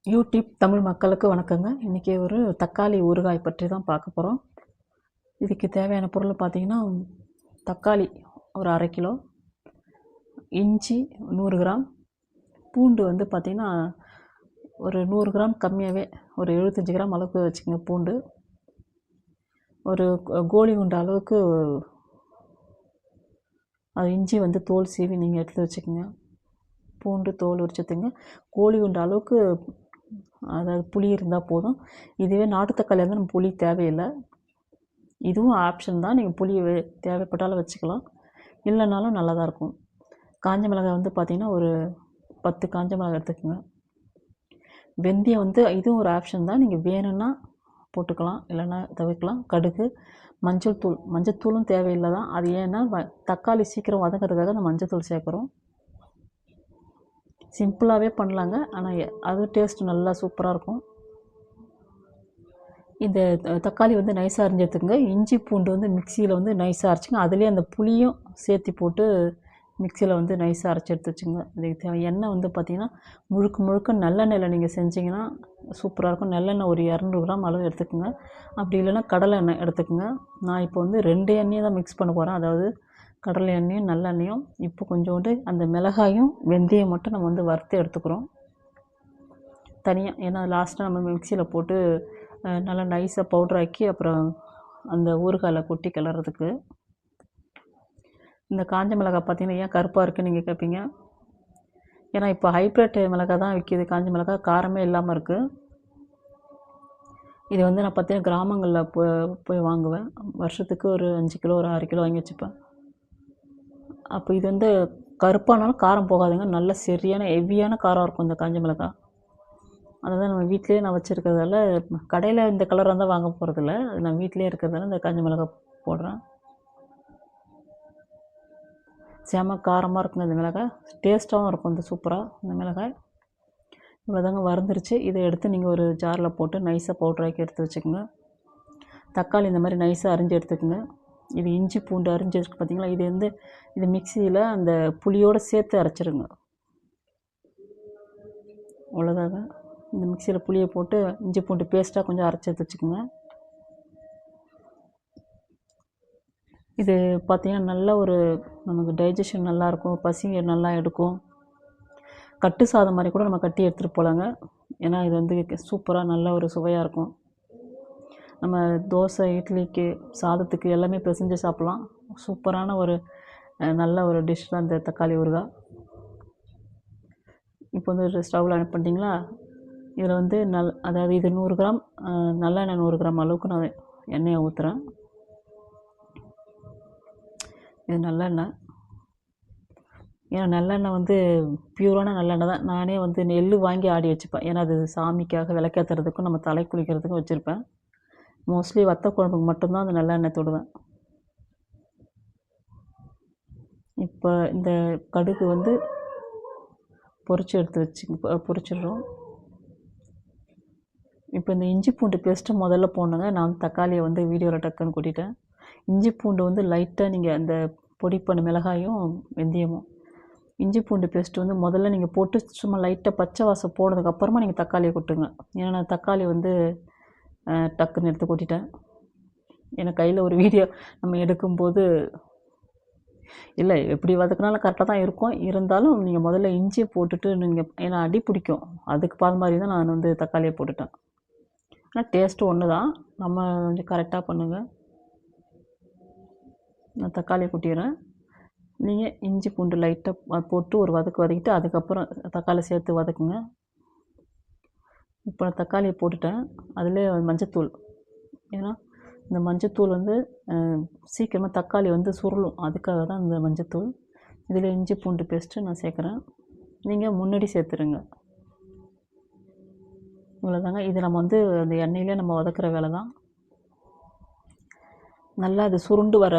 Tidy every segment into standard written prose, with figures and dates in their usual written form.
YouTube Tamil மக்களுக்கு வணக்கங்க. இன்றைக்கி ஒரு தக்காளி ஊறுகாய் பற்றி தான் பார்க்க போகிறோம். இதுக்கு தேவையான பொருள் பார்த்திங்கன்னா, தக்காளி ஒரு 1/2 கிலோ, இஞ்சி 100 கிராம், பூண்டு வந்து பார்த்திங்கன்னா ஒரு 100 கிராம் கம்மியாகவே ஒரு 75 கிராம் அளவுக்கு வச்சுக்கோங்க. பூண்டு ஒரு கோழி குண்டு அளவுக்கு, அது இஞ்சி வந்து தோல் சீவி நீங்கள் எடுத்து வச்சுக்கோங்க. பூண்டு தோல் உரிச்சத்துங்க. கோழி குண்டு அளவுக்கு, அதாவது புளி இருந்தால் போதும். இதுவே நாட்டு தக்காளி வந்து நம்ம புளி தேவையில்லை. இதுவும் ஆப்ஷன் தான், நீங்கள் புளி தேவைப்பட்டாலும் வச்சுக்கலாம், இல்லைனாலும் நல்லா தான் இருக்கும். காஞ்ச மிளகாய் வந்து பார்த்திங்கன்னா ஒரு 10 காஞ்ச மிளகாய் எடுத்துக்கோங்க. வெந்தயம் வந்து இதுவும் ஒரு ஆப்ஷன் தான், நீங்கள் வேணும்னா போட்டுக்கலாம், இல்லைன்னா தவிர்க்கலாம். கடுகு, மஞ்சள் தூள். மஞ்சள் தூளும் தேவையில்லை தான், அது ஏன்னா தக்காளி சீக்கிரம் வதங்கிறதுக்காக நம்ம மஞ்சள் தூள் சேர்க்குறோம். சிம்பிளாகவே பண்ணலாங்க, ஆனால் அது டேஸ்ட் நல்லா சூப்பராக இருக்கும். இந்த தக்காளி வந்து நைஸாக அரிஞ்சு எடுத்துக்கோங்க. இஞ்சி பூண்டு வந்து மிக்சியில் வந்து நைஸாக அரைச்சிங்க. அதுலேயே அந்த புளியும் சேர்த்து போட்டு மிக்சியில் வந்து நைஸாக அரைச்சி எடுத்து வச்சுங்க. இதுக்கு எண்ணெய் வந்து பார்த்திங்கன்னா முழுக்க நல்லெண்ணெயில் நீங்கள் செஞ்சிங்கன்னா சூப்பராக இருக்கும். நல்லெண்ணெய் ஒரு 200 கிராம் அளவு எடுத்துக்கோங்க. அப்படி இல்லைன்னா கடலை எண்ணெய் எடுத்துக்கோங்க. நான் இப்போ வந்து 2 எண்ணெயை தான் மிக்ஸ் பண்ண போகிறேன், அதாவது கடலை எண்ணெயும் நல்லெண்ணெயும். இப்போ கொஞ்சோண்டு அந்த மிளகாயும் வெந்தயம் மட்டும் நம்ம வந்து வறுத்து எடுத்துக்கிறோம் தனியாக. ஏன்னா லாஸ்ட்டாக நம்ம மிக்சியில் போட்டு நல்லா நைஸாக பவுட்ராக்கி அப்புறம் அந்த ஊறுகாயில் கொட்டி கிளறதுக்கு. இந்த காஞ்ச மிளகாய் பார்த்திங்கன்னா ஏன் கருப்பாக இருக்குன்னு நீங்கள் கேட்பீங்க. ஏன்னா இப்போ ஹைப்ரிட் மிளகாய் தான் விற்கிது. காஞ்ச மிளகாய் காரமே இல்லாமல் இருக்குது. இது வந்து நான் பார்த்தீங்கன்னா கிராமங்களில் போய் வாங்குவேன். வருஷத்துக்கு ஒரு 5 கிலோ ஒரு 6 கிலோ வாங்கி வச்சுப்பேன். அப்போ இது வந்து கருப்பானாலும் காரம் போகாதுங்க, நல்ல சரியான ஹெவியான காரம் இருக்கும் இந்த காஞ்ச மிளகாய். அதை தான் நம்ம வீட்டிலேயே நான் வச்சுருக்கிறதால, கடையில் இந்த கலராக இருந்தால் வாங்க போகிறதில்ல, அது நான் வீட்டிலே இருக்கிறதால இந்த காஞ்ச மிளகாய் போடுறேன். செம காரமாக இருக்குங்க இந்த மிளகாய், டேஸ்ட்டாகவும் இருக்கும் இந்த சூப்பராக இந்த மிளகாய். இவ்வளோதாங்க வறுந்துருச்சு. இதை எடுத்து நீங்கள் ஒரு ஜாரில் போட்டு நைஸாக பவுட்ராக்கி எடுத்து வச்சுக்கோங்க. தக்காளி இந்த மாதிரி நைஸாக அரிஞ்சு எடுத்துக்கோங்க. இது இஞ்சி பூண்டு அரிஞ்சு பார்த்திங்களா, இது வந்து இது மிக்சியில் அந்த புளியோடு சேர்த்து அரைச்சிருங்க. அவ்வளோதாங்க. இந்த மிக்சியில் புளியை போட்டு இஞ்சி பூண்டு பேஸ்ட்டாக கொஞ்சம் அரைச்சி எடுத்து வச்சுக்கோங்க. இது பார்த்திங்கன்னா நல்ல ஒரு நமக்கு டைஜஷன் நல்லாயிருக்கும், பசி நல்லா எடுக்கும். கட்டு சாதம் மாதிரி கூட நம்ம கட்டி எடுத்துகிட்டு போகலாங்க. ஏன்னா இது வந்து சூப்பராக நல்ல ஒரு சுவையாக இருக்கும். நம்ம தோசை, இட்லிக்கு, சாதத்துக்கு எல்லாமே பிசைஞ்சு சாப்பிட்லாம். சூப்பரான ஒரு நல்ல ஒரு டிஷ் தான் இந்த தக்காளி ஊறுகாய். இப்போ வந்து ஸ்டவ்வில் ஆன் பண்ணிட்டீங்களா. இதில் வந்து அதாவது இது 100 கிராம் நல்லெண்ணெய், 100 கிராம் அளவுக்கு நான் எண்ணெயை ஊற்றுறேன். இது நல்லெண்ணெய். ஏன்னா நல்லெண்ணெய் வந்து பியூரான நல்லெண்ணெய் தான். நானே வந்து நெல் வாங்கி ஆடி வச்சுப்பேன். ஏன்னா அது சாமிக்காக விளக்கேற்றுறதுக்கும் நம்ம தலை குளிக்கிறதுக்கும் வச்சுருப்பேன். மோஸ்ட்லி வத்த குழம்புக்கு மட்டும்தான் அந்த நல்லெண்ணெய் தொடுவேன். இப்போ இந்த கடுகு வந்து பொரிச்சு எடுத்து பொரிச்சிடுறோம். இப்போ இந்த இஞ்சி பூண்டு பேஸ்ட்டு முதல்ல போடணுங்க. நான் வந்து தக்காளியை வந்து வீடியோவில் டக்குன்னு கொட்டிட்டேன். இஞ்சி பூண்டு வந்து லைட்டாக நீங்கள் அந்த பொடி பண்ண மிளகாயும் வெந்தயமும், இஞ்சி பூண்டு பேஸ்ட்டு வந்து முதல்ல நீங்கள் போட்டு சும்மா லைட்டாக பச்சை வாசம் போனதுக்கப்புறமா நீங்கள் தக்காளியை கொட்டுங்க. ஏன்னா நான் தக்காளி வந்து டக்குன்னு எடுத்து கொட்டிட்டேன். ஏன்னா கையில் ஒரு வீடியோ நம்ம எடுக்கும்போது இல்லை, எப்படி வதக்கினாலும் கரெக்டாக தான் இருக்கும். இருந்தாலும் நீங்கள் முதல்ல இஞ்சியை போட்டுட்டு நீங்கள், ஏன்னா அடி பிடிக்கும், அதுக்கு பால் மாதிரி தான் நான் வந்து தக்காளியை போட்டுட்டேன். ஆனால் டேஸ்ட்டு ஒன்று தான், நம்ம கொஞ்சம் கரெக்டாக பண்ணுங்கள். நான் தக்காளியை கொட்டிடுறேன். நீங்கள் இஞ்சி பூண்டு லைட்டாக போட்டு ஒரு வதக்கிட்டு அதுக்கப்புறம் தக்காளி சேர்த்து வதக்குங்க. இப்போ நான் தக்காளியை போட்டுட்டேன். அதிலே மஞ்சத்தூள், ஏன்னா இந்த மஞ்சத்தூள் வந்து சீக்கிரமாக தக்காளி வந்து சுருளும், அதுக்காக தான் இந்த மஞ்சத்தூள். இதில் இஞ்சி பூண்டு பேஸ்ட்டு நான் சேர்க்குறேன். நீங்கள் முன்னாடி சேர்த்துருங்க. இவ்வளோதாங்க. இது நம்ம வந்து அந்த எண்ணெயிலே நம்ம வதக்குற வேலை தான். நல்லா அது சுருண்டு வர,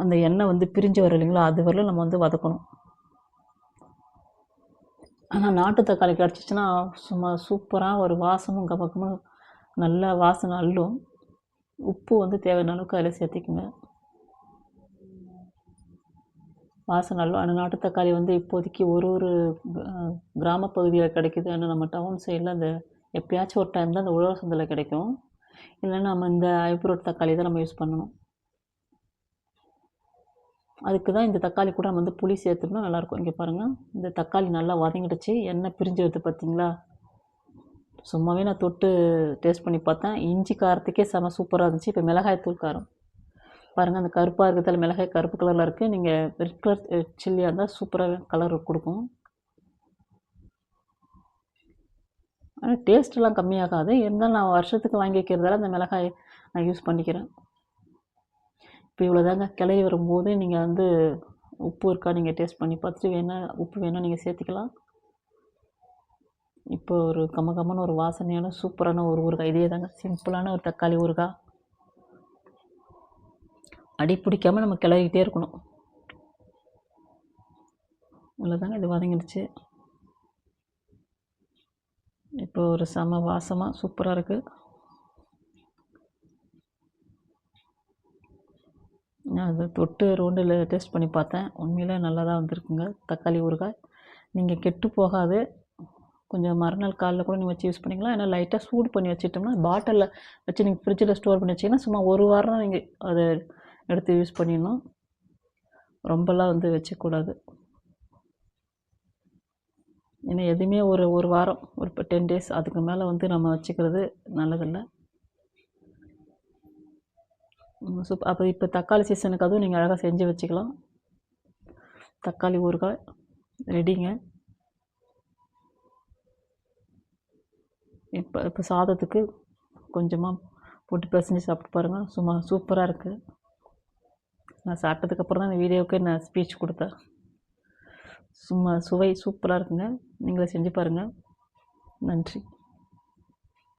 அந்த எண்ணெய் வந்து பிரிஞ்சு வர இல்லைங்களா, அது வரலும் நம்ம வந்து வதக்கணும். ஆனால் நாட்டு தக்காளி கிடச்சிச்சின்னா சும்மா சூப்பராக ஒரு வாசமும் கமக்கமும் நல்லா வாசனை அள்ளும். உப்பு வந்து தேவையான அளவுக்கு அதில் சேர்த்திக்குங்க. வாசனை அள்ளும். ஆனால் நாட்டு தக்காளி வந்து இப்போதைக்கு ஒரு கிராம பகுதியில் கிடைக்குது. ஆனால் நம்ம டவுன் சைடில் அந்த எப்பயாச்சும் ஒரு டைம் தான் அந்த உழவர் சந்தையில் கிடைக்கும். இல்லைன்னா நம்ம இந்த ஹைப்ரோட் தக்காளி தான் நம்ம யூஸ் பண்ணணும். அதுக்கு தான் இந்த தக்காளி கூட நம்ம வந்து புளி சேர்த்துட்டோம்னா நல்லாயிருக்கும். இங்கே பாருங்கள், இந்த தக்காளி நல்லா வதங்கிடுச்சு, எண்ணெய் பிரிஞ்சு வருது பார்த்தீங்களா? சும்மாவே நான் தொட்டு டேஸ்ட் பண்ணி பார்த்தேன். இஞ்சி காரத்துக்கே செம சூப்பராக இருந்துச்சு. இப்போ மிளகாய் தூள் காரம் பாருங்கள், அந்த கருப்பாக இருக்கிறதால மிளகாய் கருப்பு கலரில் இருக்குது. நீங்கள் ரெட் கலர் சில்லியாக இருந்தால் சூப்பராக கலர் கொடுக்கும். ஆனால் டேஸ்ட்டெல்லாம் கம்மியாகாது. இருந்தாலும் நான் வருஷத்துக்கு வாங்கி வைக்கிறதால அந்த மிளகாய் நான் யூஸ் பண்ணிக்கிறேன். இப்போ இவ்வளோதாங்க. கிளறி வரும்போது நீங்கள் வந்து உப்பு இருக்கா நீங்கள் டேஸ்ட் பண்ணி பார்த்துட்டு உப்பு வேணால் நீங்கள் சேர்த்துக்கலாம். இப்போ ஒரு கமகமான ஒரு வாசனையான சூப்பரான ஒரு ஊறுகாய். இதே தாங்க, சிம்பிளான ஒரு தக்காளி ஊறுகாய். அடி பிடிக்காமல் நம்ம கிளறிக்கிட்டே இருக்கணும். இவ்வளோதாங்க, இது வதங்கிடுச்சு. இப்போ ஒரு செம வாசமாக சூப்பராக இருக்குது. நான் அதை தொட்டு ரோண்டில் டேஸ்ட் பண்ணி பார்த்தேன். உண்மையிலே நல்லா தான் வந்திருக்குங்க தக்காளி ஊறுகாய். நீங்கள் கெட்டு போகாது. கொஞ்சம் மறுநாள் காலைல கூட நீங்கள் வச்சு யூஸ் பண்ணிக்கலாம். ஏன்னா லைட்டாக சூடு பண்ணி வச்சுட்டோம்னா பாட்டிலில் வச்சு நீங்கள் ஃப்ரிட்ஜில் ஸ்டோர் பண்ணி வச்சிங்கன்னா சும்மா ஒரு வாரம் நீங்கள் அதை எடுத்து யூஸ் பண்ணிடணும். ரொம்பலாம் வந்து வச்சக்கூடாது. ஏன்னா எதுவுமே ஒரு வாரம் ஒரு 10 டேஸ் அதுக்கு மேலே வந்து நம்ம வச்சுக்கிறது நல்லதில்லை. அப்போ இப்போ தக்காளி சீசனுக்கு அதுவும் நீங்கள் அழகாக செஞ்சு வச்சுக்கலாம். தக்காளி ஊறுகாய் ரெடிங்க. இப்போ சாதத்துக்கு கொஞ்சமாக போட்டு பிசைஞ்சு சாப்பிட்டு பாருங்கள், சும்மா சூப்பராக இருக்குது. நான் சாப்பிட்டதுக்கப்புறம் தான் இந்த வீடியோவுக்கு நான் ஸ்பீச் கொடுத்தேன். சும்மா சுவை சூப்பராக இருக்குங்க. நீங்களே செஞ்சு பாருங்கள். நன்றி.